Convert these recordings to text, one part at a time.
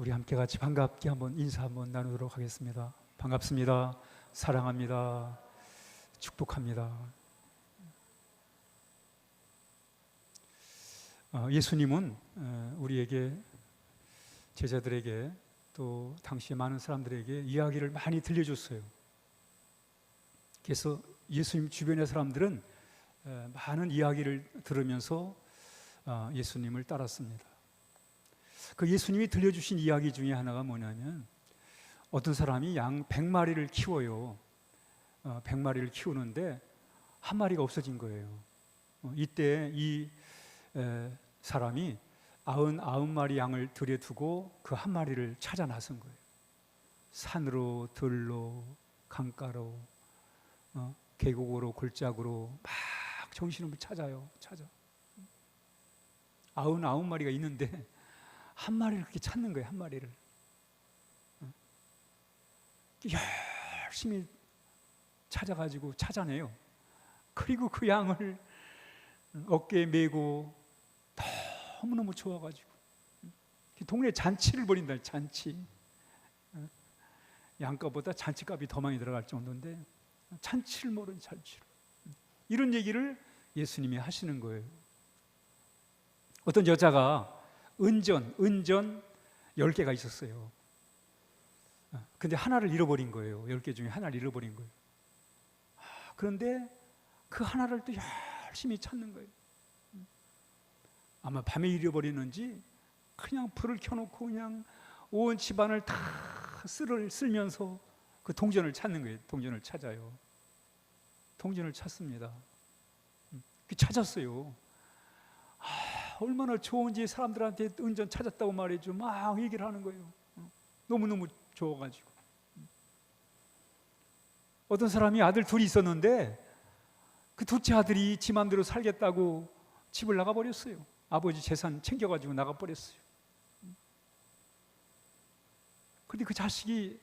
우리 함께 같이 반갑게 한번 인사 한번 나누도록 하겠습니다. 반갑습니다. 사랑합니다. 축복합니다. 예수님은 우리에게, 제자들에게, 또 당시에 많은 사람들에게 이야기를 많이 들려줬어요. 그래서 예수님 주변의 사람들은 많은 이야기를 들으면서 예수님을 따랐습니다. 그 예수님이 들려주신 이야기 중에 하나가 뭐냐면, 어떤 사람이 양 100마리를 키워요. 100마리를 키우는데 한 마리가 없어진 거예요. 이때 이 사람이 99마리 양을 들여두고 그 한 마리를 찾아 나선 거예요. 산으로, 들로, 강가로, 계곡으로, 골짜기로 막 정신없이 찾아요. 99마리가 있는데 한 마리를 그렇게 찾는 거예요. 한 마리를 열심히 찾아가지고 찾아내요. 그리고 그 양을 어깨에 메고 너무너무 좋아가지고 동네에 잔치를 벌인다. 잔치. 양값보다 잔치값이 더 많이 들어갈 정도인데 잔치를 모른 잔치로. 이런 얘기를 예수님이 하시는 거예요. 어떤 여자가 은전 10개가 있었어요. 근데 하나를 잃어버린 거예요. 10개 중에 하나를 잃어버린 거예요. 그런데 그 하나를 또 열심히 찾는 거예요. 아마 밤에 잃어버리는지 그냥 불을 켜놓고 그냥 온 집안을 다 쓸면서 그 동전을 찾는 거예요. 동전을 찾아요. 동전을 찾습니다. 찾았어요. 얼마나 좋은지 사람들한테 은전 찾았다고 말이죠. 막 얘기를 하는 거예요. 너무너무 좋아가지고. 어떤 사람이 아들 둘이 있었는데 그 둘째 아들이 지 맘대로 살겠다고 집을 나가버렸어요. 아버지 재산 챙겨가지고 나가버렸어요. 그런데 그 자식이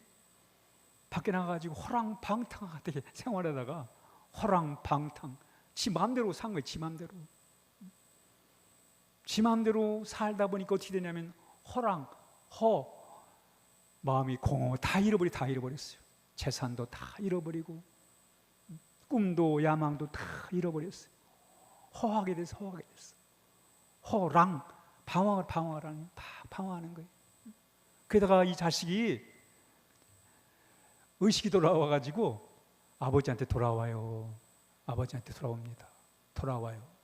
밖에 나가가지고 호랑방탕하게 생활하다가 호랑방탕, 지 맘대로 산 거예요. 지 맘대로 살다 보니까 어떻게 되냐면 마음이 공허, 다 잃어버렸어요. 재산도 다 잃어버리고 꿈도 야망도 다 잃어버렸어요. 허하게 돼서 방황하는 거예요. 게다가 이 자식이 의식이 돌아와가지고 아버지한테 돌아와요. 아버지한테 돌아와요.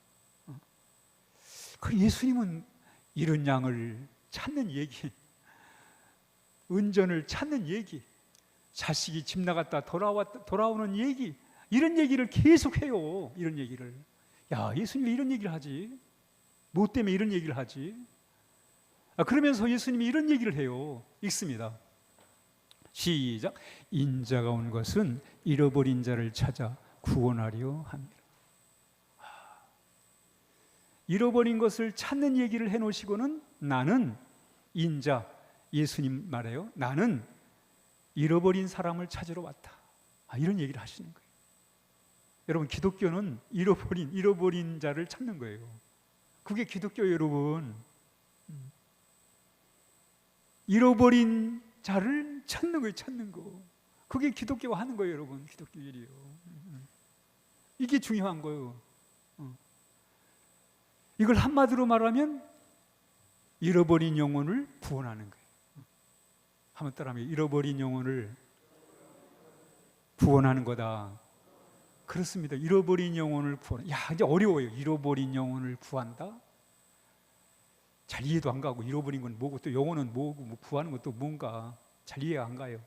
그 예수님은 이런 양을 찾는 얘기, 은전을 찾는 얘기, 자식이 집 나갔다 돌아오는 얘기, 이런 얘기를 계속해요. 이런 얘기를. 야, 예수님이 이런 얘기를 하지? 뭐 때문에 이런 얘기를 하지? 그러면서 예수님이 이런 얘기를 해요. 읽습니다. 시작. 인자가 온 것은 잃어버린 자를 찾아 구원하려 합니다. 잃어버린 것을 찾는 얘기를 해놓으시고는 나는 인자, 예수님 말해요. 나는 잃어버린 사람을 찾으러 왔다. 이런 얘기를 하시는 거예요. 여러분, 기독교는 잃어버린 자를 찾는 거예요. 그게 기독교예요, 여러분. 잃어버린 자를 찾는 거예요, 찾는 거. 그게 기독교가 하는 거예요, 여러분. 기독교 일이에요. 이게 중요한 거예요. 이걸 한마디로 말하면 잃어버린 영혼을 구원하는 거예요. 한번 따라하면 잃어버린 영혼을 구원하는 거다. 그렇습니다. 잃어버린 영혼을 구원. 이제 어려워요. 잃어버린 영혼을 구한다? 잘 이해도 안 가고, 잃어버린 건 뭐고 또 영혼은 뭐고, 뭐 구하는 것도 뭔가 잘 이해가 안 가요.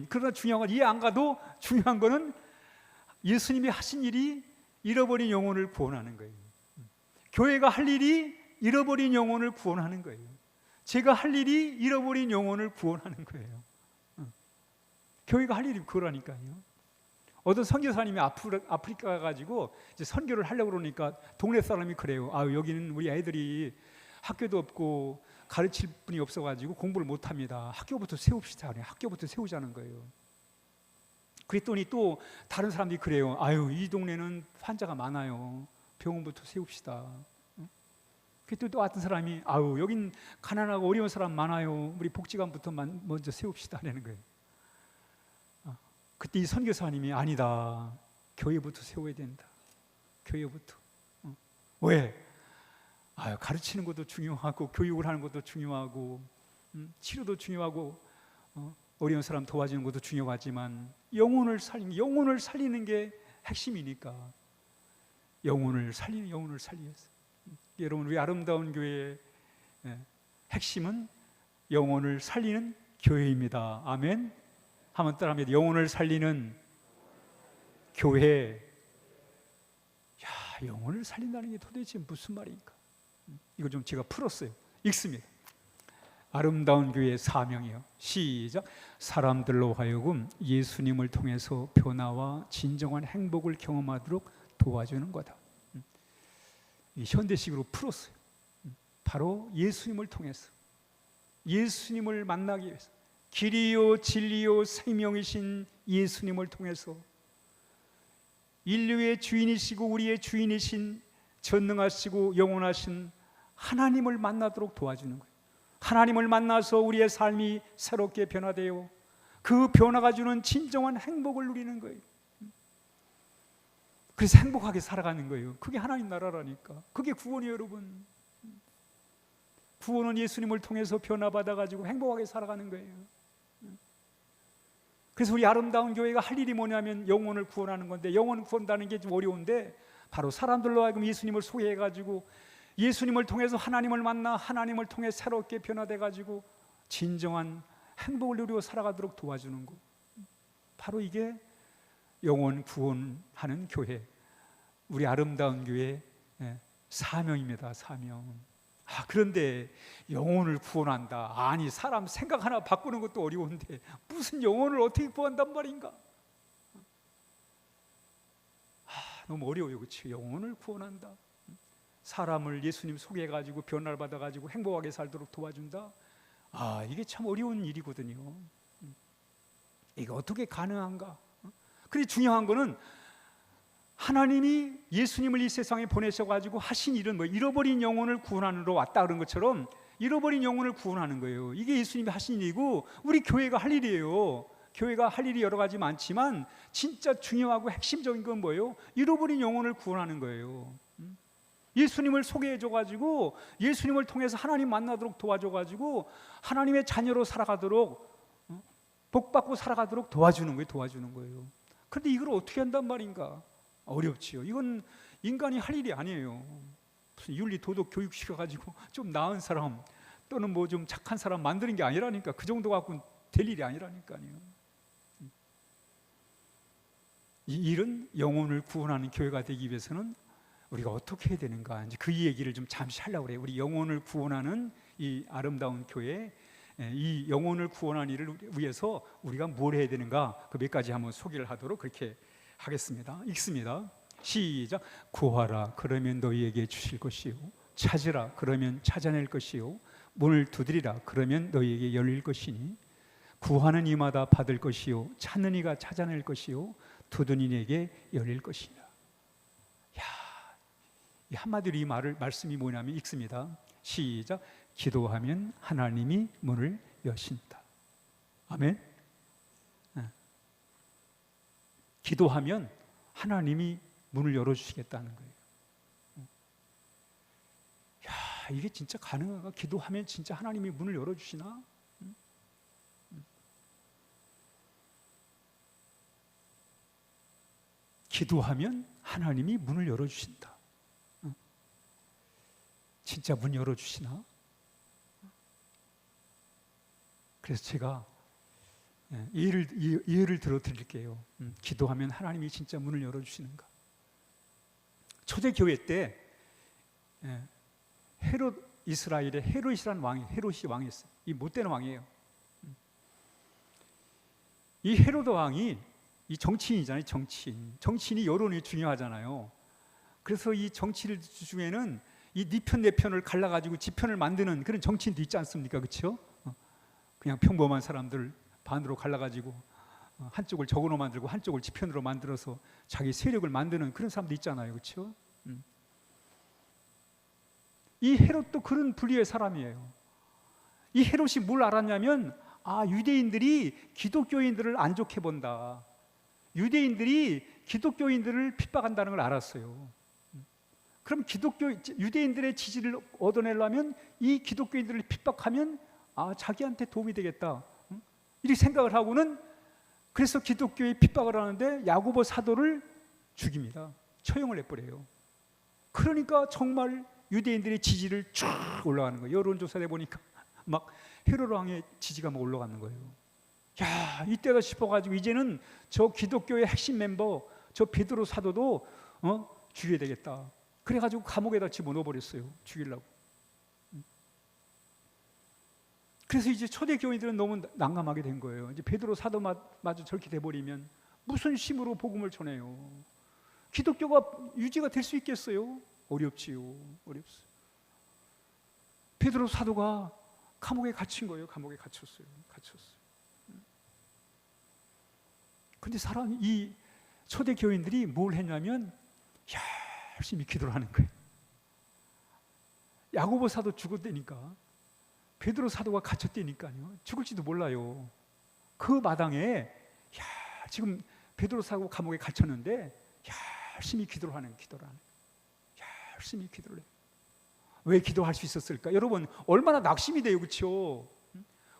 그러나 중요한 건, 이해 안 가도 중요한 거는 예수님이 하신 일이 잃어버린 영혼을 구원하는 거예요. 교회가 할 일이 잃어버린 영혼을 구원하는 거예요. 제가 할 일이 잃어버린 영혼을 구원하는 거예요. 교회가 할 일이 그거라니까요. 어떤 선교사님이 아프리카 가가지고 이제 선교를 하려고 그러니까 동네 사람이 그래요. 여기는 우리 애들이 학교도 없고 가르칠 분이 없어가지고 공부를 못합니다. 학교부터 세웁시다. 학교부터 세우자는 거예요. 그랬더니 또 다른 사람들이 그래요. 이 동네는 환자가 많아요. 병원부터 세웁시다. 그때 또 어떤 사람이 아우 여긴 가난하고 어려운 사람 많아요. 우리 복지관부터 먼저 세웁시다 하는 거예요. 그때 이 선교사님이 아니다. 교회부터 세워야 된다. 교회부터. 왜? 가르치는 것도 중요하고 교육을 하는 것도 중요하고 치료도 중요하고 어려운 사람 도와주는 것도 중요하지만 영혼을 살리는 게 핵심이니까 영혼을 살리겠어요. 여러분 우리 아름다운 교회의 핵심은 영혼을 살리는 교회입니다. 아멘. 한번 따라합니다. 영혼을 살리는 교회. 영혼을 살린다는 게 도대체 무슨 말인가? 이거 좀 제가 풀었어요. 읽습니다. 아름다운 교회의 사명이요. 시작. 사람들로 하여금 예수님을 통해서 변화와 진정한 행복을 경험하도록 도와주는 거다. 이 현대식으로 풀었어요. 바로 예수님을 통해서, 예수님을 만나기 위해서, 길이요 진리요 생명이신 예수님을 통해서 인류의 주인이시고 우리의 주인이신 전능하시고 영원하신 하나님을 만나도록 도와주는 거예요. 하나님을 만나서 우리의 삶이 새롭게 변화되어 그 변화가 주는 진정한 행복을 누리는 거예요. 그래서 행복하게 살아가는 거예요. 그게 하나님 나라라니까. 그게 구원이에요, 여러분. 구원은 예수님을 통해서 변화받아가지고 행복하게 살아가는 거예요. 그래서 우리 아름다운 교회가 할 일이 뭐냐면 영혼을 구원하는 건데, 영혼 구원다는 게 좀 어려운데 바로 사람들로 하여금 예수님을 소개해가지고 예수님을 통해서 하나님을 만나 하나님을 통해 새롭게 변화돼가지고 진정한 행복을 누리고 살아가도록 도와주는 것. 바로 이게 영혼 구원하는 교회, 우리 아름다운 교회의 사명입니다. 사명. 그런데 영혼을 구원한다. 아니, 사람 생각 하나 바꾸는 것도 어려운데 무슨 영혼을 어떻게 구한단 말인가? 너무 어려워요, 그렇죠? 영혼을 구원한다. 사람을 예수님 소개해가지고 변화를 받아가지고 행복하게 살도록 도와준다. 이게 참 어려운 일이거든요. 이게 어떻게 가능한가? 그런데 중요한 거는 하나님이 예수님을 이 세상에 보내셔가지고 하신 일은 뭐 잃어버린 영혼을 구원하러 왔다 그런 것처럼 잃어버린 영혼을 구원하는 거예요. 이게 예수님이 하신 일이고 우리 교회가 할 일이에요. 교회가 할 일이 여러 가지 많지만 진짜 중요하고 핵심적인 건 뭐예요? 잃어버린 영혼을 구원하는 거예요. 예수님을 소개해줘가지고 예수님을 통해서 하나님 만나도록 도와줘가지고 하나님의 자녀로 살아가도록 복받고 살아가도록 도와주는 거예요. 그런데 이걸 어떻게 한단 말인가? 어렵지요. 이건 인간이 할 일이 아니에요. 무슨 윤리 도덕 교육 시켜가지고 좀 나은 사람 또는 뭐 좀 착한 사람 만드는 게 아니라니까. 그 정도 갖고는 될 일이 아니라니까요. 이 일은 영혼을 구원하는 교회가 되기 위해서는 우리가 어떻게 해야 되는가? 이제 그 얘기를 좀 잠시 하려고 그래요. 우리 영혼을 구원하는 이 아름다운 교회, 이 영혼을 구원하는 일을 위해서 우리가 뭘 해야 되는가? 그 몇 가지 한번 소개를 하도록 그렇게 하겠습니다. 읽습니다. 시작. 구하라 그러면 너희에게 주실 것이요, 찾으라 그러면 찾아낼 것이요, 문을 두드리라 그러면 너희에게 열릴 것이니 구하는 이마다 받을 것이요, 찾는 이가 찾아낼 것이요, 두드리는 이에게 열릴 것이니라. 이 한마디로 이 말씀이 뭐냐면 읽습니다. 시작. 기도하면 하나님이 문을 여신다. 아멘. 기도하면 하나님이 문을 열어주시겠다는 거예요. 이게 진짜 가능한가? 기도하면 진짜 하나님이 문을 열어주시나? 기도하면 하나님이 문을 열어주신다. 진짜 문 열어주시나? 그래서 제가 예를 들어 드릴게요. 기도하면 하나님이 진짜 문을 열어주시는가? 초대교회 때 이스라엘의 헤롯이라는 헤롯이 왕이었어요. 이 못되는 왕이에요. 이 헤롯 왕이 이 정치인이잖아요. 정치인이 여론이 중요하잖아요. 그래서 이 정치를 중에는 이 네 편 내 편을 갈라가지고 지편을 만드는 그런 정치인도 있지 않습니까? 그렇죠? 그냥 평범한 사람들 반으로 갈라가지고 한쪽을 적으로 만들고 한쪽을 지편으로 만들어서 자기 세력을 만드는 그런 사람도 있잖아요. 그렇죠? 이 헤롯도 그런 분류의 사람이에요. 이 헤롯이 뭘 알았냐면, 유대인들이 기독교인들을 안 좋게 본다. 유대인들이 기독교인들을 핍박한다는 걸 알았어요. 그럼 유대인들의 지지를 얻어내려면 이 기독교인들을 핍박하면 자기한테 도움이 되겠다, 이렇게 생각을 하고는, 그래서 기독교에 핍박을 하는데 야고보 사도를 죽입니다. 처형을 해버려요. 그러니까 정말 유대인들의 지지를 쭉 올라가는 거예요. 여론조사에 보니까 막 헤롯 왕의 지지가 막 올라가는 거예요. 야, 이때다 싶어가지고 이제는 저 기독교의 핵심 멤버 저 베드로 사도도 죽여야 되겠다. 그래가지고 감옥에다 집어넣어버렸어요. 죽이려고. 그래서 이제 초대 교인들은 너무 난감하게 된 거예요. 이제 베드로 사도마저 저렇게 돼버리면 무슨 힘으로 복음을 전해요? 기독교가 유지가 될 수 있겠어요? 어렵지요. 어렵어요. 베드로 사도가 감옥에 갇힌 거예요. 감옥에 갇혔어요. 근데 이 초대 교인들이 뭘 했냐면 열심히 기도를 하는 거예요. 야고보 사도 죽었다니까, 베드로 사도가 갇혔다니까요. 죽을지도 몰라요. 그 마당에 지금 베드로 사도 감옥에 갇혔는데 열심히 기도를 하는 열심히 기도를 해요. 왜 기도할 수 있었을까? 여러분, 얼마나 낙심이 돼요, 그렇죠?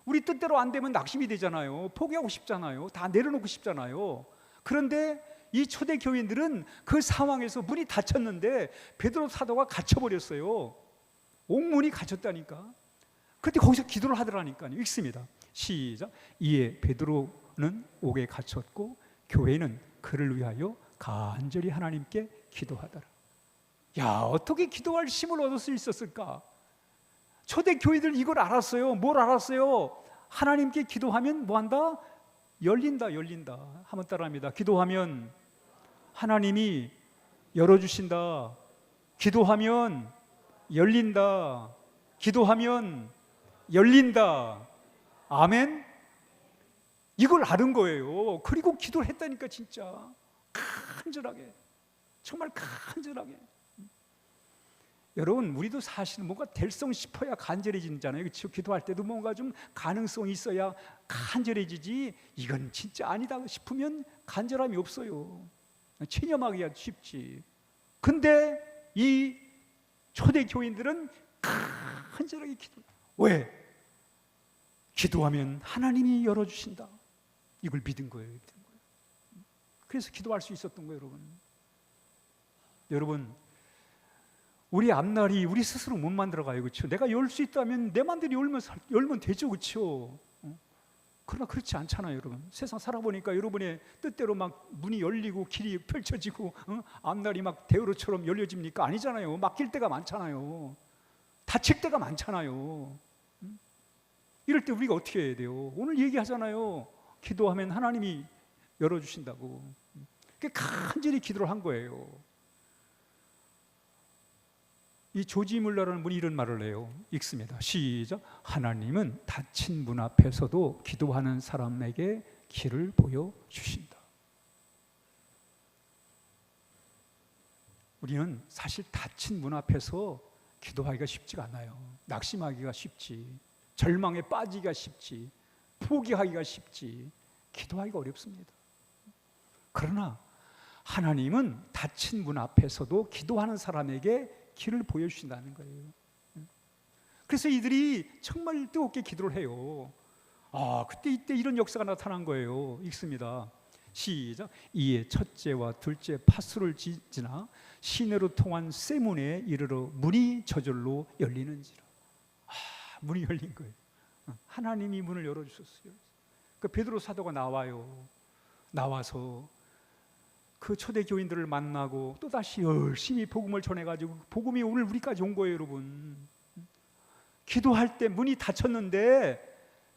우리 뜻대로 안 되면 낙심이 되잖아요. 포기하고 싶잖아요. 다 내려놓고 싶잖아요. 그런데 이 초대 교인들은 그 상황에서 문이 닫혔는데 베드로 사도가 갇혀버렸어요. 옥문이 갇혔다니까. 그때 거기서 기도를 하더라니까요. 읽습니다. 시작. 이에 베드로는 옥에 갇혔고 교회는 그를 위하여 간절히 하나님께 기도하더라. 어떻게 기도할 힘을 얻을 수 있었을까? 초대 교회들 이걸 알았어요. 뭘 알았어요? 하나님께 기도하면 뭐한다? 열린다. 한번 따라합니다. 기도하면 하나님이 열어주신다. 기도하면 열린다. 기도하면 열린다. 아멘. 이걸 아는 거예요. 그리고 기도를 했다니까. 진짜 간절하게, 정말 간절하게. 여러분, 우리도 사실은 뭔가 될성 싶어야 간절해지잖아요. 그렇죠? 기도할 때도 뭔가 좀 가능성이 있어야 간절해지지, 이건 진짜 아니다 싶으면 간절함이 없어요. 체념하기가 쉽지. 근데 이 초대 교인들은 간절하게 기도해요. 왜? 기도하면 하나님이 열어주신다. 이걸 믿은 거예요. 그래서 기도할 수 있었던 거예요. 여러분, 우리 앞날이 우리 스스로 못 만들어가요. 그렇죠? 내가 열 수 있다면 내 맘대로 열면 되죠. 그렇죠? 그러나 그렇지 않잖아요. 여러분, 세상 살아보니까 여러분의 뜻대로 막 문이 열리고 길이 펼쳐지고 앞날이 막 대으로처럼 열려집니까? 아니잖아요. 막힐 때가 많잖아요. 다칠 때가 많잖아요. 이럴 때 우리가 어떻게 해야 돼요? 오늘 얘기하잖아요. 기도하면 하나님이 열어주신다고. 간절히 기도를 한 거예요. 이 조지 물러라는 분이 이런 말을 해요. 읽습니다. 시작. 하나님은 닫힌 문 앞에서도 기도하는 사람에게 길을 보여주신다. 우리는 사실 닫힌 문 앞에서 기도하기가 쉽지가 않아요. 낙심하기가 쉽지, 절망에 빠지기가 쉽지, 포기하기가 쉽지, 기도하기가 어렵습니다. 그러나 하나님은 닫힌 문 앞에서도 기도하는 사람에게 길을 보여주신다는 거예요. 그래서 이들이 정말 뜨겁게 기도를 해요. 이때 이런 역사가 나타난 거예요. 읽습니다. 시작. 이에 첫째와 둘째 파수를 지나 시내로 통한 쇠문에 이르러 문이 저절로 열리는지라. 문이 열린 거예요. 하나님이 문을 열어주셨어요. 그 베드로 사도가 나와서 그 초대 교인들을 만나고 또다시 열심히 복음을 전해가지고 복음이 오늘 우리까지 온 거예요. 여러분, 기도할 때 문이 닫혔는데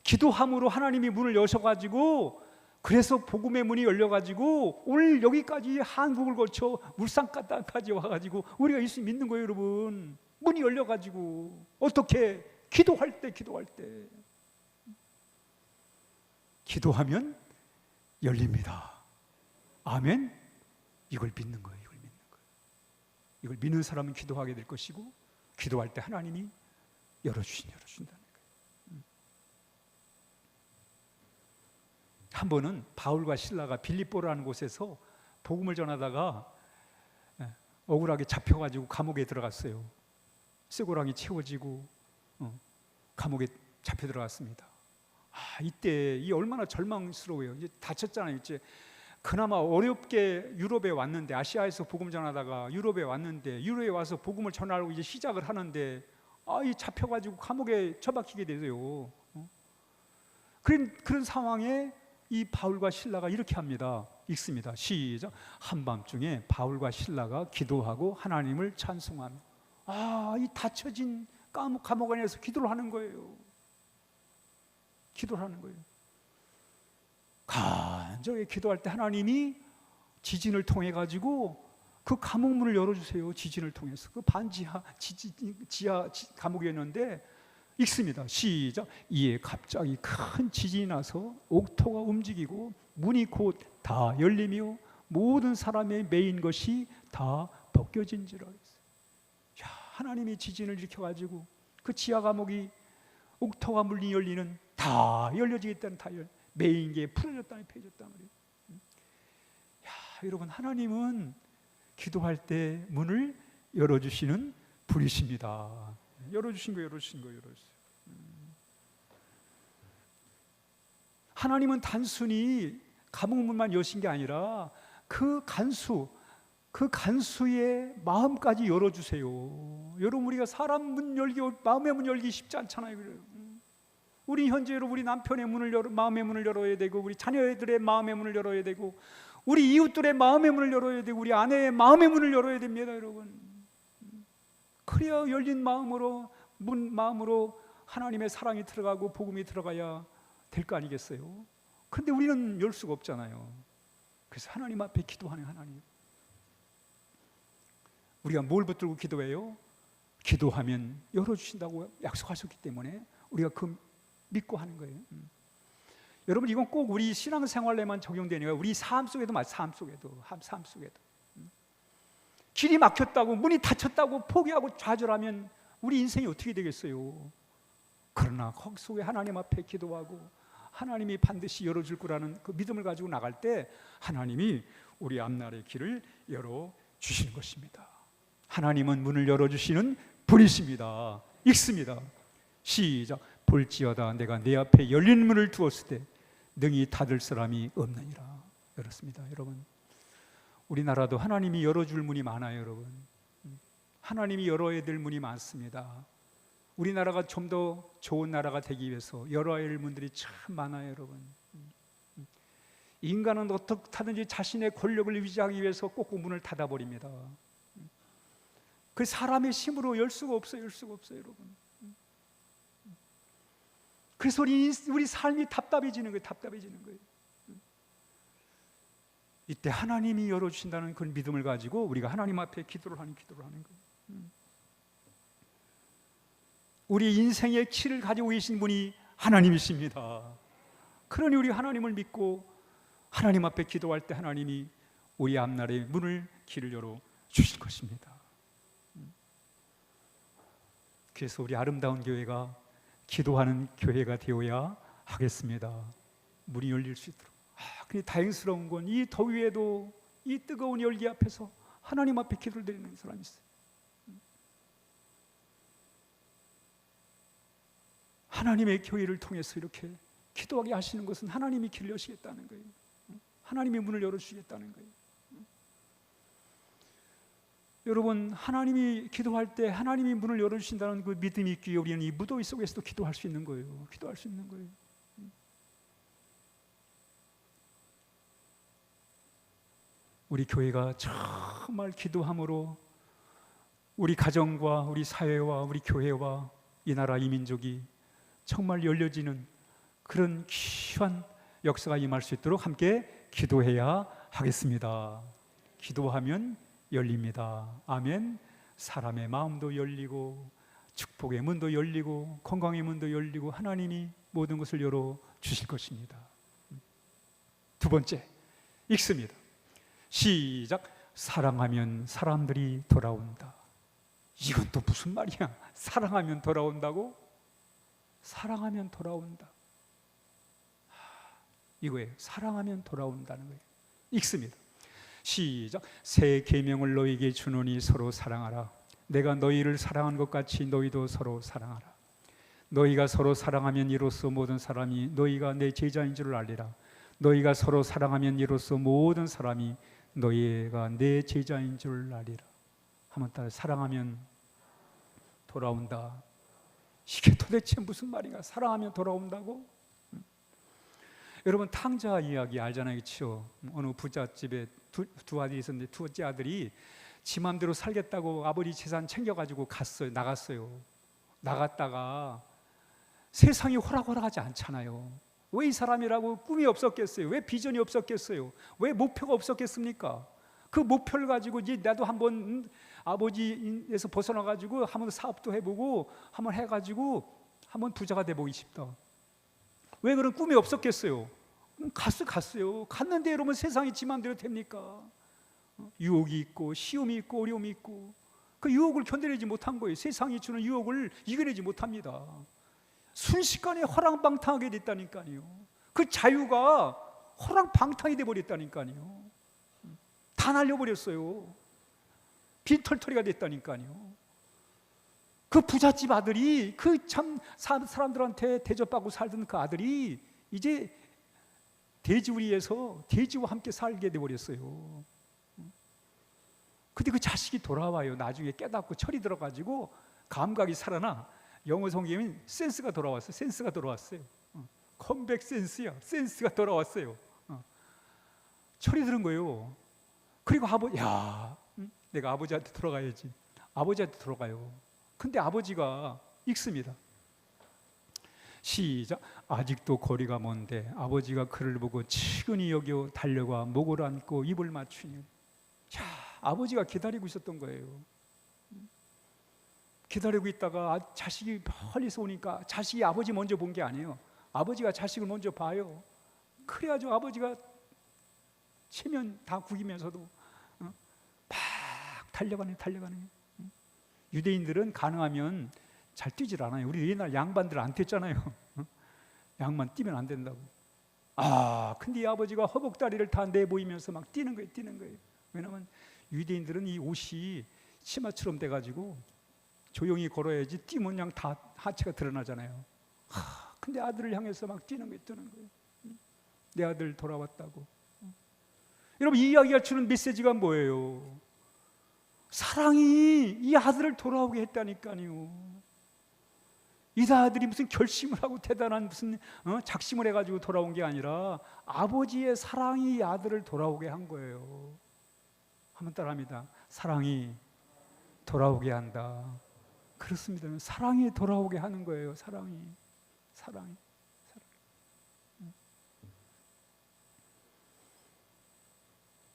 기도함으로 하나님이 문을 여셔가지고, 그래서 복음의 문이 열려가지고 오늘 여기까지 한국을 거쳐 울산까지 와가지고 우리가 예수 믿는 거예요. 여러분, 문이 열려가지고. 어떻게? 기도할 때 기도하면 열립니다. 아멘. 이걸 믿는 거예요. 이걸 믿는 사람은 기도하게 될 것이고, 기도할 때 하나님이 열어준다는 거예요. 한 번은 바울과 실라가 빌립보라는 곳에서 복음을 전하다가 억울하게 잡혀가지고 감옥에 들어갔어요. 쇠고랑이 채워지고 감옥에 잡혀 들어갔습니다. 이때 이 얼마나 절망스러워요. 이제 다쳤잖아요. 이제 그나마 어렵게 유럽에 왔는데, 아시아에서 복음 전하다가 유럽에 왔는데, 유럽에 와서 복음을 전하려고 이제 시작을 하는데 이 잡혀가지고 감옥에 처박히게 되세요. 그런 상황에 이 바울과 실라가 이렇게 합니다. 읽습니다. 시작. 한밤중에 바울과 실라가 기도하고 하나님을 찬송하며, 이 닫혀진 감옥 안에서 기도를 하는 거예요. 기도를 하는 거예요. 간절히 기도할 때 하나님이 지진을 통해 가지고 그 감옥 문을 열어주세요. 지진을 통해서. 그 반지하 지하 감옥이었는데, 읽습니다. 시작. 이에 갑자기 큰 지진이 나서 옥토가 움직이고 문이 곧 다 열리며 모든 사람의 매인 것이 다 벗겨진지라. 하나님이 지진을 일으켜가지고 그 지하 감옥이 옥토가 문이 열리는, 다 열려지겠다는, 매인 게 풀어졌다는, 펴졌다는 거예요. 여러분, 하나님은 기도할 때 문을 열어주시는 분이십니다. 열어주신 거예요. 하나님은 단순히 감옥문만 여신 게 아니라 그 간수의 마음까지 열어주세요. 여러분, 우리가 사람 문 열기, 마음의 문 열기 쉽지 않잖아요. 우리 현재 우리 남편의 마음의 문을 열어야 되고, 우리 자녀들의 마음의 문을 열어야 되고, 우리 이웃들의 마음의 문을 열어야 되고, 우리 아내의 마음의 문을 열어야 됩니다, 여러분. 그래야 열린 마음으로 하나님의 사랑이 들어가고 복음이 들어가야 될 거 아니겠어요? 그런데 우리는 열 수가 없잖아요. 그래서 하나님 앞에 기도하는 하나님. 우리가 뭘 붙들고 기도해요? 기도하면 열어주신다고 약속하셨기 때문에 우리가 그 믿고 하는 거예요. 여러분, 이건 꼭 우리 신앙생활에만 적용되는 거예요. 우리 삶 속에도 삶 속에도. 길이 막혔다고, 문이 닫혔다고 포기하고 좌절하면 우리 인생이 어떻게 되겠어요? 그러나 거기 속에 하나님 앞에 기도하고 하나님이 반드시 열어줄 거라는 그 믿음을 가지고 나갈 때 하나님이 우리 앞날의 길을 열어주시는 것입니다. 하나님은 문을 열어주시는 분이십니다. 읽습니다. 시작. 볼지어다 내가 내 앞에 열린 문을 두었을 때 능히 닫을 사람이 없느니라. 열었습니다. 여러분, 우리나라도 하나님이 열어줄 문이 많아요. 여러분, 하나님이 열어야 될 문이 많습니다. 우리나라가 좀 더 좋은 나라가 되기 위해서 열어야 할 문들이 참 많아요. 여러분, 인간은 어떻게 하든지 자신의 권력을 유지하기 위해서 꼭꼭 문을 닫아버립니다. 그 사람의 힘으로 열 수가 없어요. 여러분. 그래서 우리 삶이 답답해지는 거예요. 이때 하나님이 열어주신다는 그 믿음을 가지고 우리가 하나님 앞에 기도를 하는 거예요. 우리 인생의 키를 가지고 계신 분이 하나님이십니다. 그러니 우리 하나님을 믿고 하나님 앞에 기도할 때 하나님이 우리 앞날의 길을 열어 주실 것입니다. 그래서 우리 아름다운 교회가 기도하는 교회가 되어야 하겠습니다. 문이 열릴 수 있도록. 근데 다행스러운 건 이 더위에도 이 뜨거운 열기 앞에서 하나님 앞에 기도를 드리는 사람이 있어요. 하나님의 교회를 통해서 이렇게 기도하게 하시는 것은 하나님이 길을 여시겠다는 거예요. 하나님의 문을 열어주시겠다는 거예요. 여러분, 하나님이 기도할 때 하나님이 문을 열어주신다는 그 믿음이 있기에 우리는 이 무더위 속에서도 기도할 수 있는 거예요. 우리 교회가 정말 기도함으로 우리 가정과 우리 사회와 우리 교회와 이 나라 이 민족이 정말 열려지는 그런 귀한 역사가 임할 수 있도록 함께 기도해야 하겠습니다. 기도하면 열립니다. 아멘. 사람의 마음도 열리고 축복의 문도 열리고 건강의 문도 열리고 하나님이 모든 것을 열어 주실 것입니다. 두 번째, 읽습니다. 시작. 사랑하면 사람들이 돌아온다. 이건 또 무슨 말이야? 사랑하면 돌아온다고? 사랑하면 돌아온다. 이거예요. 사랑하면 돌아온다는 거예요. 읽습니다. 시작. 새 계명을 너희에게 주노니 서로 사랑하라. 내가 너희를 사랑한 것 같이 너희도 서로 사랑하라. 너희가 서로 사랑하면 이로써 모든 사람이 너희가 내 제자인 줄 알리라. 너희가 서로 사랑하면 이로써 모든 사람이 너희가 내 제자인 줄 알리라. 한번 따라 사랑하면 돌아온다. 이게 도대체 무슨 말인가? 사랑하면 돌아온다고? 여러분 탕자 이야기 알잖아요, 그렇죠? 어느 부잣집에 두 아들이 있었는데 둘째 아들이 지 맘대로 살겠다고 아버지 재산 챙겨가지고 나갔어요. 나갔다가 세상이 호락호락하지 않잖아요. 왜 이 사람이라고 꿈이 없었겠어요? 왜 비전이 없었겠어요? 왜 목표가 없었겠습니까? 그 목표를 가지고 이제 나도 한번 아버지에서 벗어나가지고 한번 사업도 해보고 한번 해가지고 한번 부자가 돼보기 싶다. 왜 그런 꿈이 없었겠어요? 갔어요. 갔는데 여러분 세상이 지 마음대로 됩니까? 유혹이 있고 시험이 있고 어려움이 있고 그 유혹을 견뎌내지 못한 거예요. 세상이 주는 유혹을 이겨내지 못합니다. 순식간에 허랑방탕하게 됐다니까요. 그 자유가 허랑방탕이 돼버렸다니까요. 다 날려버렸어요. 빈털터리가 됐다니까요. 그 부잣집 아들이 그 참 사람들한테 대접받고 살던 그 아들이 이제 돼지우리에서 돼지와 함께 살게 돼버렸어요. 근데 그 자식이 돌아와요. 나중에 깨닫고 철이 들어가지고 감각이 살아나. 영어 성경에는 센스가 돌아왔어요. 센스가 돌아왔어요. 컴백 센스야. 센스가 돌아왔어요. 철이 들은 거예요. 그리고 내가 아버지한테 돌아가야지. 아버지한테 돌아가요. 근데 아버지가 읽습니다. 시작. 아직도 거리가 먼데 아버지가 그를 보고 치근히 여겨 달려가 목을 안고 입을 맞추니. 아버지가 기다리고 있었던 거예요. 기다리고 있다가 자식이 멀리서 오니까 자식이 아버지 먼저 본 게 아니에요. 아버지가 자식을 먼저 봐요. 그래가지고 아버지가 체면 다 구기면서도 막 달려가네. 유대인들은 가능하면 잘 뛰질 않아요. 우리 옛날 양반들 안 뛰었잖아요. 양반 뛰면 안 된다고. 근데 이 아버지가 허벅다리를 다 내보이면서 막 뛰는 거예요. 왜냐하면 유대인들은 이 옷이 치마처럼 돼가지고 조용히 걸어야지 뛰면 그냥 다 하체가 드러나잖아요. 근데 아들을 향해서 막 뛰는 거예요. 내 아들 돌아왔다고. 여러분 이 이야기가 주는 메시지가 뭐예요? 사랑이 이 아들을 돌아오게 했다니까요. 이 아들이 무슨 결심을 하고 대단한 무슨 작심을 해가지고 돌아온 게 아니라 아버지의 사랑이 이 아들을 돌아오게 한 거예요. 한번 따라합니다. 사랑이 돌아오게 한다. 그렇습니다. 사랑이 돌아오게 하는 거예요. 사랑이.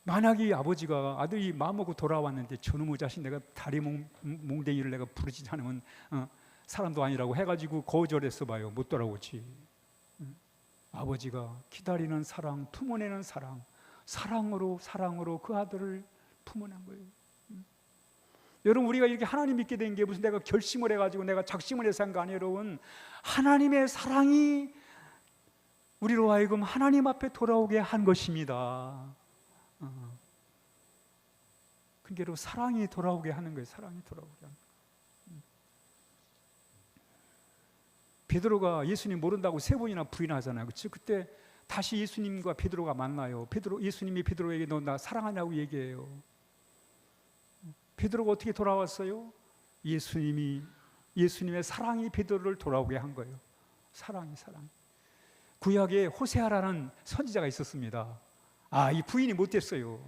만약에 아버지가 아들이 마음먹고 돌아왔는데 저놈의 자식 내가 다리 몽댕이를 내가 부르지 않으면 사람도 아니라고 해가지고 거절했어 봐요. 못 돌아오지. 아버지가 기다리는 사랑, 품어내는 사랑으로 그 아들을 품어낸 거예요. 여러분 우리가 이렇게 하나님 믿게 된 게 무슨 내가 결심을 해가지고 내가 작심을 해서 한 거 아니에요. 여러분 하나님의 사랑이 우리로 하여금 하나님 앞에 돌아오게 한 것입니다. 그러니까 여러분 사랑이 돌아오게 하는 거예요. 사랑이 돌아오게 하는 거예요. 베드로가 예수님 모른다고 3번이나 부인하잖아요. 그렇죠? 그때 다시 예수님과 베드로가 만나요. 예수님이 베드로에게 너 나 사랑하냐고 얘기해요. 베드로가 어떻게 돌아왔어요? 예수님의 사랑이 베드로를 돌아오게 한 거예요. 사랑. 구약에 호세아라는 선지자가 있었습니다. 이 부인이 못됐어요.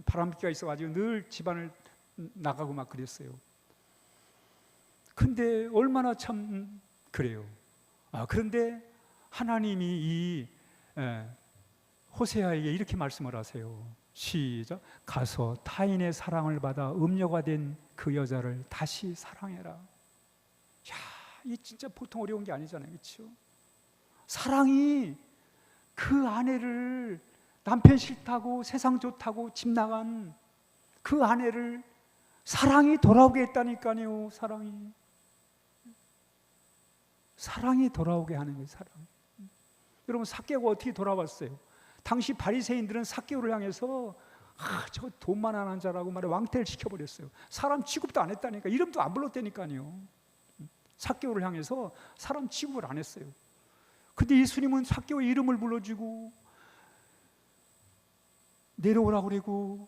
바람기가 있어가지고 늘 집안을 나가고 막 그랬어요. 근데 얼마나 참 그래요. 그런데 하나님이 이 호세아에게 이렇게 말씀을 하세요. 시작. 가서 타인의 사랑을 받아 음녀가 된 그 여자를 다시 사랑해라. 이 진짜 보통 어려운 게 아니잖아요. 그렇죠? 사랑이 그 아내를 남편 싫다고 세상 좋다고 집 나간 그 아내를 사랑이 돌아오게 했다니까요. 사랑이 돌아오게 하는 거예요. 사랑. 여러분, 삭개오가 어떻게 돌아왔어요? 당시 바리새인들은 삭개오를 향해서 저 돈만 안 한 자라고 말해 왕태를 시켜버렸어요. 사람 취급도 안 했다니까. 이름도 안 불렀다니까요. 삭개오를 향해서 사람 취급을 안 했어요. 근데 예수님은 삭개오의 이름을 불러주고 내려오라고 그러고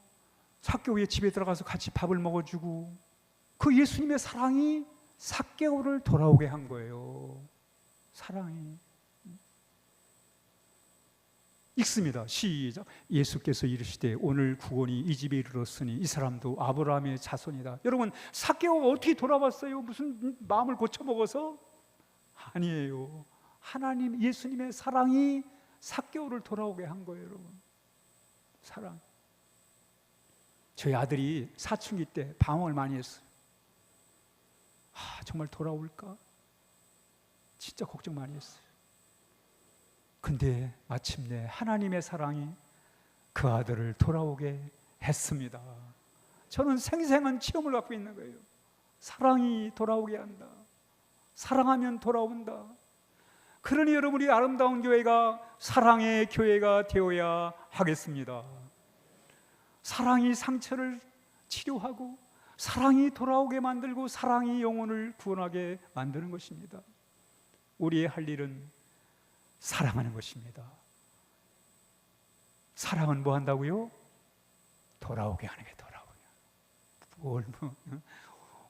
삭개오의 집에 들어가서 같이 밥을 먹어주고, 그 예수님의 사랑이 삭개오를 돌아오게 한 거예요. 사랑이. 읽습니다. 시작. 예수께서 이르시되 오늘 구원이 이 집에 이르렀으니 이 사람도 아브라함의 자손이다. 여러분, 삭개오가 어떻게 돌아왔어요? 무슨 마음을 고쳐먹어서? 아니에요. 하나님, 예수님의 사랑이 삭개오를 돌아오게 한 거예요. 여러분, 사랑. 저희 아들이 사춘기 때 방황을 많이 했어요. 정말 돌아올까? 진짜 걱정 많이 했어요. 근데 마침내 하나님의 사랑이 그 아들을 돌아오게 했습니다. 저는 생생한 체험을 갖고 있는 거예요. 사랑이 돌아오게 한다. 사랑하면 돌아온다. 그러니 여러분, 우리 아름다운 교회가 사랑의 교회가 되어야 하겠습니다. 사랑이 상처를 치료하고 사랑이 돌아오게 만들고 사랑이 영혼을 구원하게 만드는 것입니다. 우리의 할 일은 사랑하는 것입니다. 사랑은 뭐 한다고요? 돌아오게 하는 게 돌아오게.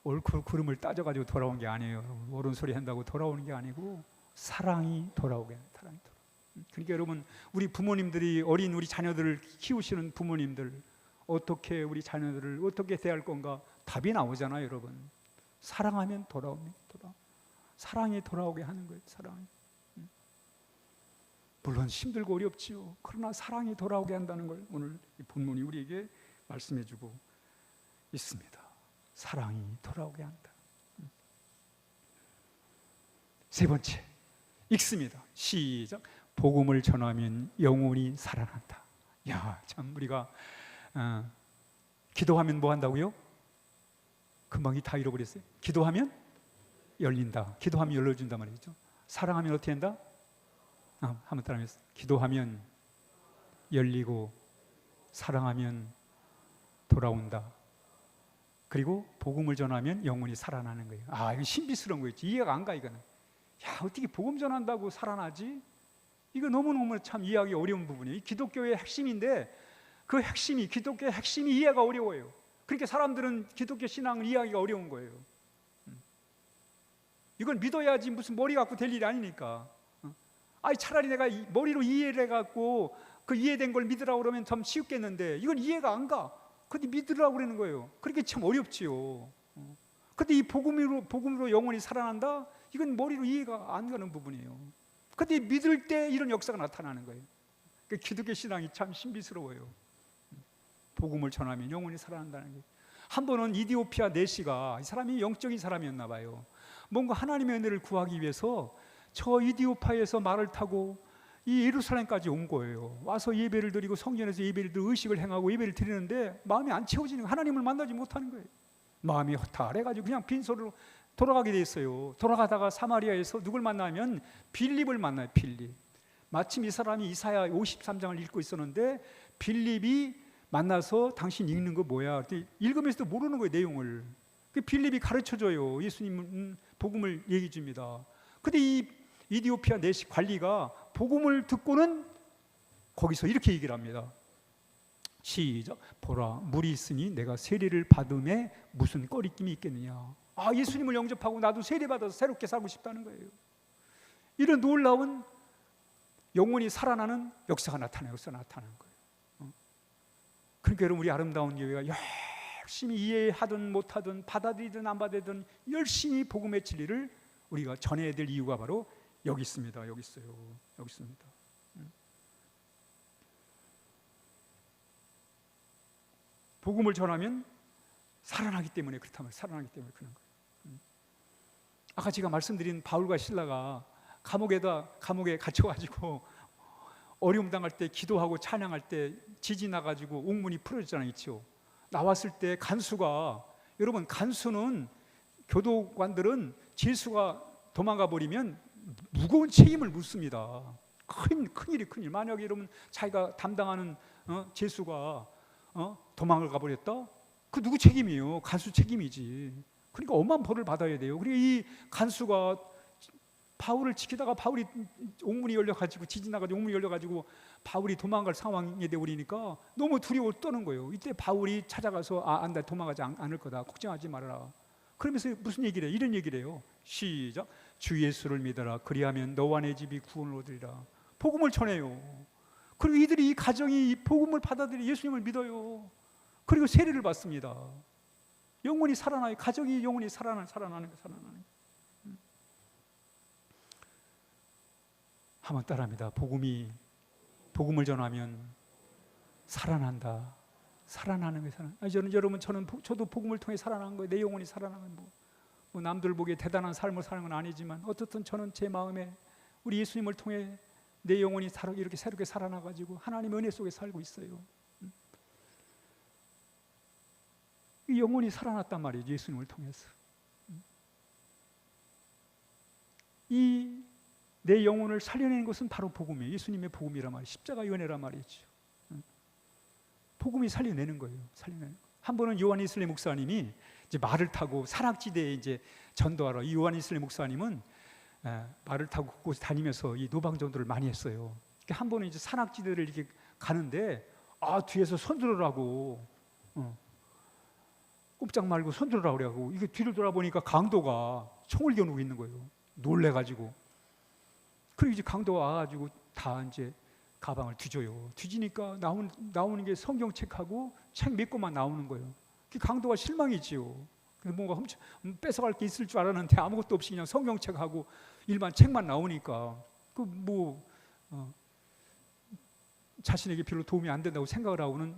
옳고 그름을 따져가지고 돌아온 게 아니에요. 옳은 소리 한다고 돌아오는 게 아니고 사랑이 돌아오게 하는, 사랑이 돌아오게. 그러니까 여러분, 우리 부모님들이 어린 우리 자녀들을 키우시는 부모님들, 어떻게 우리 자녀들을 어떻게 대할 건가 답이 나오잖아요. 여러분, 사랑하면 돌아옵니다. 사랑이 돌아오게 하는 거예요. 사랑이. 물론 힘들고 어렵지요. 그러나 사랑이 돌아오게 한다는 걸 오늘 이 본문이 우리에게 말씀해주고 있습니다. 사랑이 돌아오게 한다. 세 번째, 읽습니다. 시작. 복음을 전하면 영혼이 살아난다. 야, 참 우리가 기도하면 뭐 한다고요? 금방 다 잃어버렸어요. 기도하면 열린다. 기도하면 열려준단 말이죠. 사랑하면 어떻게 한다? 한번 따라하면서. 기도하면 열리고 사랑하면 돌아온다. 그리고 복음을 전하면 영혼이 살아나는 거예요. 이건 신비스러운 거였지. 이해가 안 가. 이거는 어떻게 복음 전한다고 살아나지? 이거 너무너무 참 이해하기 어려운 부분이에요. 기독교의 핵심인데 그 핵심이, 기독교의 핵심이 이해가 어려워요. 그러니까 사람들은 기독교 신앙을 이해하기가 어려운 거예요. 이걸 믿어야지 무슨 머리 갖고 될 일이 아니니까. 차라리 내가 머리로 이해를 해갖고 그 이해된 걸 믿으라고 그러면 참 쉽겠는데 이건 이해가 안 가. 근데 믿으라고 그러는 거예요. 그렇게 참 어렵지요. 근데 이 복음으로 영혼이 살아난다? 이건 머리로 이해가 안 가는 부분이에요. 근데 믿을 때 이런 역사가 나타나는 거예요. 그러니까 기독교 신앙이 참 신비스러워요. 복음을 전하면 영혼이 살아난다는 게. 한 번은 이디오피아 내시가, 이 사람이 영적인 사람이었나 봐요. 뭔가 하나님의 은혜를 구하기 위해서 저 이디오피아에서 말을 타고 이 예루살렘까지 온 거예요. 와서 예배를 드리고 성전에서 예배를 드리고 의식을 행하고 예배를 드리는데 마음이 안 채워지는 거예요. 하나님을 만나지 못하는 거예요. 마음이 허탈해가지고 그냥 빈소리로 돌아가게 됐어요. 돌아가다가 사마리아에서 누굴 만나면 빌립을 만나요. 빌립. 마침 이 사람이 이사야 53장을 읽고 있었는데 빌립이 만나서 당신 읽는 거 뭐야? 읽으면서도 모르는 거예요. 내용을. 빌립이 가르쳐줘요. 예수님 복음을 얘기해 줍니다. 근데 이 이디오피아 내시 관리가 복음을 듣고는 거기서 이렇게 얘기를 합니다. 시작. 보라, 물이 있으니 내가 세례를 받음에 무슨 꺼리낌이 있겠느냐. 예수님을 영접하고 나도 세례받아서 새롭게 살고 싶다는 거예요. 이런 놀라운 영혼이 살아나는 역사가 나타나는 거예요. 그러니까 여러분, 우리 아름다운 교회가 열심히 이해하든 못하든 받아들이든 안 받아들이든 열심히 복음의 진리를 우리가 전해야 될 이유가 바로 여기 있습니다. 여기 있어요. 여기 있습니다. 복음을 전하면 살아나기 때문에 그렇다면 살아나기 때문에 그런 거예요. 아까 제가 말씀드린 바울과 실라가 감옥에 갇혀가지고 어려움 당할 때 기도하고 찬양할 때 지진 나가지고 옥문이 풀어졌잖아요. 있죠. 나왔을 때 간수가 여러분, 간수는, 교도관들은 죄수가 도망가 버리면 무거운 책임을 묻습니다. 큰일이 큰일. 만약에 여러분 자기가 담당하는 죄수가 도망을 가버렸다? 그 누구 책임이에요? 간수 책임이지. 그러니까 엄한 벌을 받아야 돼요. 그리고 이 간수가 바울을 지키다가 바울이 옥문이 열려가지고, 지진 나가지고 옥문이 열려가지고 바울이 도망갈 상황이 되어버리니까 너무 두려워 떠는 거예요. 이때 바울이 찾아가서 안돼, 도망가지 않을 거다, 걱정하지 말아라. 그러면서 무슨 얘기를 해요? 이런 얘기를 해요. 시작. 주 예수를 믿어라. 그리하면 너와 내 집이 구원을 얻으리라. 복음을 전해요. 그리고 이들이, 이 가정이 이 복음을 받아들여 예수님을 믿어요. 그리고 세례를 받습니다. 영혼이 살아나요. 가정이 영혼이 살아나는 거예요. 한번 따라합니다. 복음을 전하면 살아난다. 살아나는 거예요. 저도 복음을 통해 살아난 거예요. 내 영혼이 살아나는 뭐 남들 보기에 대단한 삶을 사는 건 아니지만 어떻든 저는 제 마음에 우리 예수님을 통해 내 영혼이 이렇게 새롭게 살아나가지고 하나님의 은혜 속에 살고 있어요. 이 영혼이 살아났단 말이에요. 예수님을 통해서. 이 내 영혼을 살려내는 것은 바로 복음이에요. 예수님의 복음이란 말이에요. 십자가의 은혜란 말이죠. 복음이 살려내는 거예요. 한 번은 요한 이슬레 목사님이 이제 말을 타고 산악지대에 이제 전도하러, 이 요한 이슬레 목사님은 말을 타고 곳곳 다니면서 이 노방 전도를 많이 했어요. 한 번은 이제 산악지대를 이렇게 가는데 뒤에서 손들으라고 꼼짝 말고 손들으라고 그래가지고 이게 뒤를 돌아보니까 강도가 총을 겨누고 있는 거예요. 놀래가지고. 그리고 이제 강도가 와가지고 다 이제 가방을 뒤져요. 뒤지니까 나오는 게 성경책하고 책 몇 권만 나오는 거예요. 강도가 실망이지요. 뭔가 뺏어갈 게 있을 줄 알았는데 아무것도 없이 그냥 성경책하고 일반 책만 나오니까 자신에게 별로 도움이 안 된다고 생각을 하고는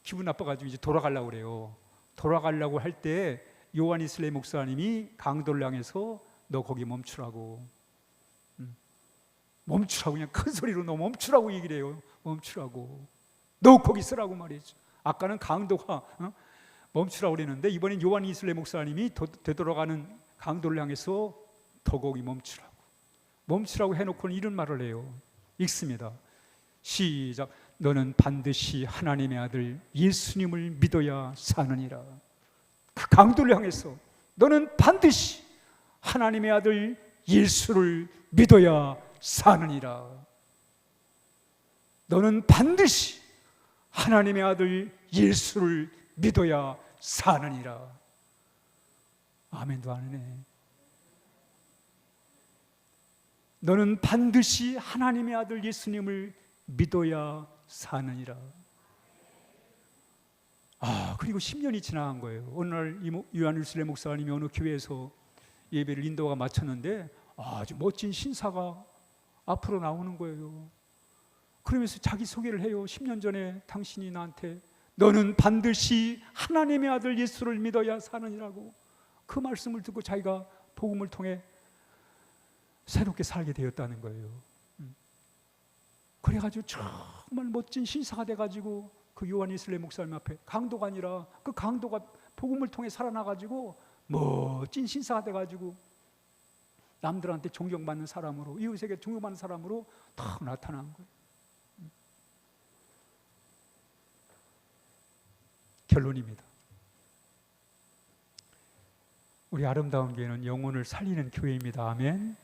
기분 나빠가지고 이제 돌아가려고 그래요. 돌아가려고 할 때 요한 이슬레 목사님이 강도를 향해서 너 거기 멈추라고. 멈추라고, 그냥 큰 소리로 너 멈추라고 얘기를 해요. 멈추라고. 너 거기 서라고 말이죠. 아까는 강도가 멈추라고 그랬는데 이번엔 요한 이슬레 목사님이 되돌아가는 강도를 향해서 더 거기 멈추라고 해놓고는 이런 말을 해요. 읽습니다. 시작. 너는 반드시 하나님의 아들 예수님을 믿어야 사느니라. 그 강도를 향해서 너는 반드시 하나님의 아들 예수를 믿어야 사느니라. 너는 반드시 하나님의 아들 예수를 믿어야 사느니라. 아멘도 안 하네. 너는 반드시 하나님의 아들 예수님을 믿어야 사느니라. 그리고 10년이 지나간 거예요. 어느 날 요한 이슬레 목사님이 어느 교회에서 예배를 인도가 마쳤는데 아주 멋진 신사가 앞으로 나오는 거예요. 그러면서 자기 소개를 해요. 10년 전에 당신이 나한테 너는 반드시 하나님의 아들 예수를 믿어야 사느니라고. 그 말씀을 듣고 자기가 복음을 통해 새롭게 살게 되었다는 거예요. 그래가지고 정말 멋진 신사가 돼가지고 그 요한 이슬레 목사님 앞에, 강도가 아니라 그 강도가 복음을 통해 살아나가지고 멋진 신사가 돼가지고 남들한테 존경받는 사람으로, 이웃에게 존경받는 사람으로 딱 나타난 거예요. 결론입니다. 우리 아름다운 교회는 영혼을 살리는 교회입니다. 아멘.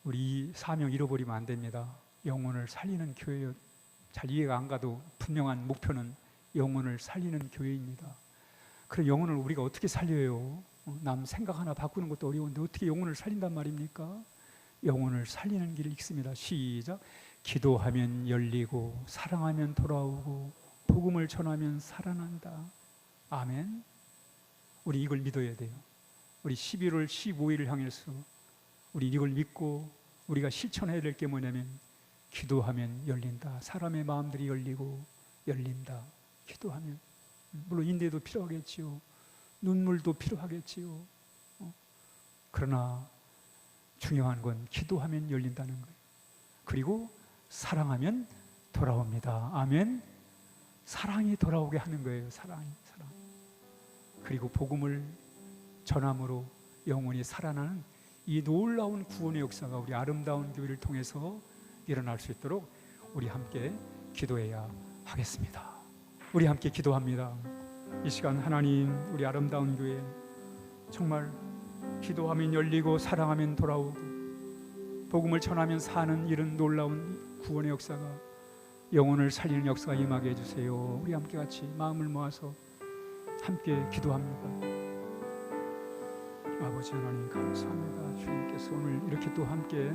우리 이 사명 잃어버리면 안 됩니다. 영혼을 살리는 교회요. 잘 이해가 안 가도 분명한 목표는 영혼을 살리는 교회입니다. 그럼 영혼을 우리가 어떻게 살려요? 남 생각 하나 바꾸는 것도 어려운데 어떻게 영혼을 살린단 말입니까? 영혼을 살리는 길을 읽습니다. 시작. 기도하면 열리고 사랑하면 돌아오고 복음을 전하면 살아난다. 아멘. 우리 이걸 믿어야 돼요. 우리 11월 15일을 향해서 우리 이걸 믿고 우리가 실천해야 될 게 뭐냐면 기도하면 열린다. 사람의 마음들이 열리고 열린다. 기도하면. 물론 인내도 필요하겠지요. 눈물도 필요하겠지요. 그러나 중요한 건 기도하면 열린다는 거예요. 그리고 사랑하면 돌아옵니다. 아멘. 사랑이 돌아오게 하는 거예요. 사랑. 그리고 복음을 전함으로 영혼이 살아나는 이 놀라운 구원의 역사가 우리 아름다운 교회를 통해서 일어날 수 있도록 우리 함께 기도해야 하겠습니다. 우리 함께 기도합니다. 이 시간 하나님, 우리 아름다운 교회 정말 기도하면 열리고 사랑하면 돌아오고 복음을 전하면 사는 이런 놀라운 구원의 역사가, 영혼을 살리는 역사가 임하게 해주세요. 우리 함께 같이 마음을 모아서 함께 기도합니다. 아버지 하나님 감사합니다. 주님께서 오늘 이렇게 또 함께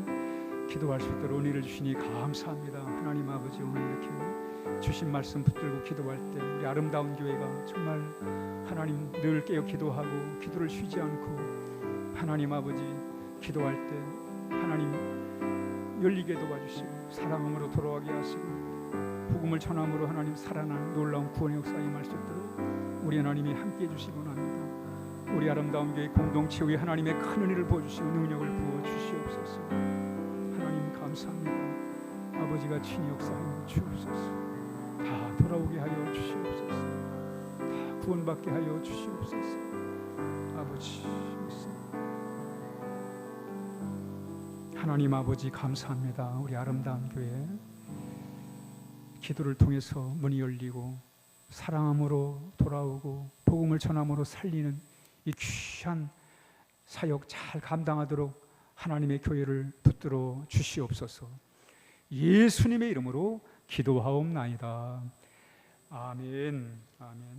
기도할 수 있도록 은혜를 주시니 감사합니다. 하나님 아버지, 오늘 이렇게 주신 말씀 붙들고 기도할 때 우리 아름다운 교회가 정말 하나님 늘 깨어 기도하고 기도를 쉬지 않고 하나님 아버지 기도할 때 하나님 열리게 도와주시고 사랑함으로 돌아가게 하시고 복음을 전함으로 하나님 살아나는 놀라운 구원의 역사에 임할 수 있도록 우리 하나님이 함께해 주시기 원합니다. 우리 아름다운 교회 공동체 위에 하나님의 큰 은혜를 부어주시고 능력을 부어주시옵소서. 하나님 감사합니다. 아버지가 친히 역사하여 주옵소서. 다 돌아오게 하여 주시옵소서. 다 구원받게 하여 주시옵소서. 아버지 하나님 아버지 감사합니다. 우리 아름다운 교회 기도를 통해서 문이 열리고 사랑함으로 돌아오고 복음을 전함으로 살리는 이 귀한 사역 잘 감당하도록 하나님의 교회를 붙들어 주시옵소서. 예수님의 이름으로 기도하옵나이다. 아멘. 아멘.